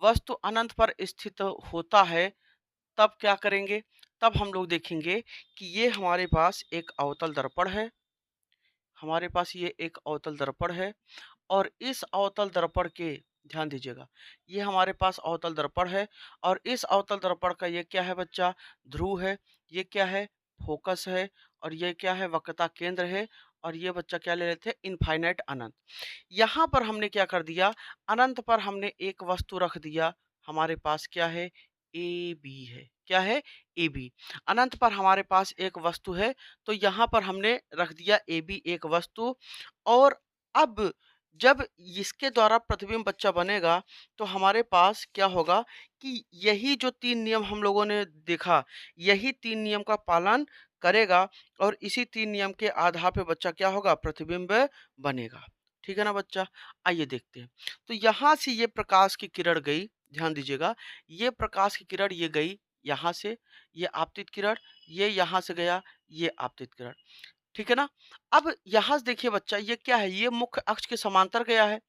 वस्तु अनंत पर स्थित होता है, तब क्या करेंगे? तब हम लोग देखेंगे कि ये हमारे पास एक अवतल दर्पण है, हमारे पास ये एक अवतल दर्पण है और इस अवतल दर्पण के ध्यान दीजिएगा, ये हमारे पास अवतल दर्पण है और इस अवतल दर्पण का ये क्या है बच्चा? ध्रुव है। ये क्या है? फोकस है। और ये क्या है? वक्रता केंद्र है। और ये बच्चा क्या ले लेते हैं? इनफाइनाइट अनंत। यहाँ पर हमने क्या कर दिया? अनंत पर हमने एक वस्तु रख दिया। हमारे पास क्या है? ए बी है। क्या है? A B. अनंत पर हमारे पास एक वस्तु है, तो यहाँ पर हमने रख दिया ए बी एक वस्तु। और अब जब इसके द्वारा प्रतिबिंब बच्चा बनेगा, तो हमारे पास क्या होगा कि यही जो 3 नियम हम लोगों ने देखा, यही 3 नियम का पालन करेगा और इसी 3 नियम के आधार पे बच्चा क्या होगा? प्रतिबिंब बनेगा। ठीक है ना बच्चा? आइए देखते हैं। तो यहाँ से ये प्रकाश की किरण गई, ध्यान दीजिएगा, ये प्रकाश की किरण ये गई यहाँ से, ये आपतित किरण, ये यहाँ से गया, ये आपतित किरण। ठीक है ना? अब यहाँ से देखिए बच्चा, ये क्या है? ये मुख्य अक्ष के समांतर गया है।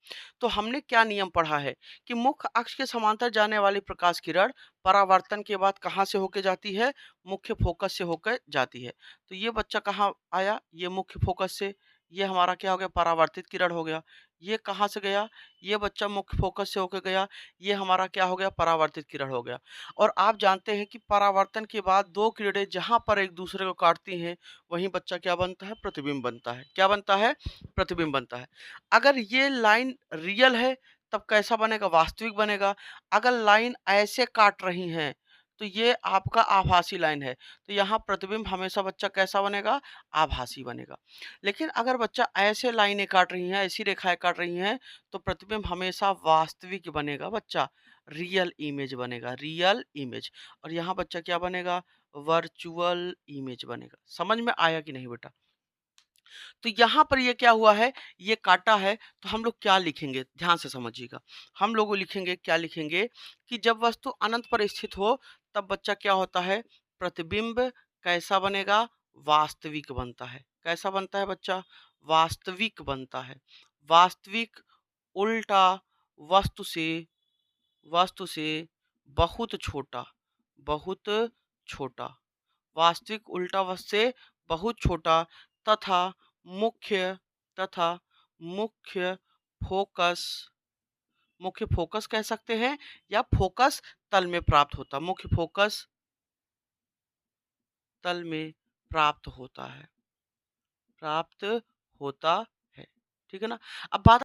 तो हमने क्या नियम पढ़ा है कि मुख्य अक्ष के समांतर जाने वाली प्रकाश किरण परावर्तन के बाद कहाँ से होके जाती है? मुख्य फोकस से होकर जाती है। तो ये बच्चा कहाँ आया? ये मुख्य फोकस से। ये हमारा क्या हो गया? परावर्तित किरण हो गया। ये कहाँ से गया? ये बच्चा मुख्य फोकस से होकर गया। ये हमारा क्या हो गया? परावर्तित किरण हो गया। और आप जानते हैं कि परावर्तन के बाद 2 किरणें जहाँ पर एक दूसरे को काटती हैं, वहीं बच्चा क्या बनता है? प्रतिबिंब बनता है। क्या बनता है? प्रतिबिंब बनता है। अगर ये लाइन रियल है, तब कैसा बनेगा? वास्तविक बनेगा। अगर लाइन ऐसे काट रही हैं, तो ये आपका आभासी लाइन है। तो यहाँ प्रतिबिंब हमेशा बच्चा कैसा बनेगा? आभासी बनेगा। लेकिन अगर बच्चा ऐसे लाइनें काट रही हैं, ऐसी रेखाएँ काट रही हैं, तो प्रतिबिंब हमेशा वास्तविक बनेगा बच्चा, रियल इमेज बनेगा, रियल इमेज। और यहाँ बच्चा क्या बनेगा? वर्चुअल इमेज बनेगा। समझ में आया कि नहीं बेटा? तो यहाँ पर ये क्या हुआ है? ये काटा है, तो हम लोग क्या लिखेंगे? ध्यान से समझिएगा। हम लोग लिखेंगे, क्या लिखेंगे कि जब वस्तु अनंत पर स्थित हो, तब बच्चा क्या होता है? प्रतिबिंब कैसा बनेगा? वास्तविक बनता है। कैसा बनता है बच्चा? वास्तविक बनता है। वास्तविक उल्टा वस्तु से वस्तु से बहुत छोटा, बहुत छोटा। वास्तविक उल्टा वस्तु से बहुत छोटा तथा मुख्य तथा मुख्य फोकस मुख्य फोकस कह सकते हैं या फोकस तल में प्राप्त होता, मुख्य फोकस तल में प्राप्त होता है, प्राप्त होता है। ठीक है ना? अब बात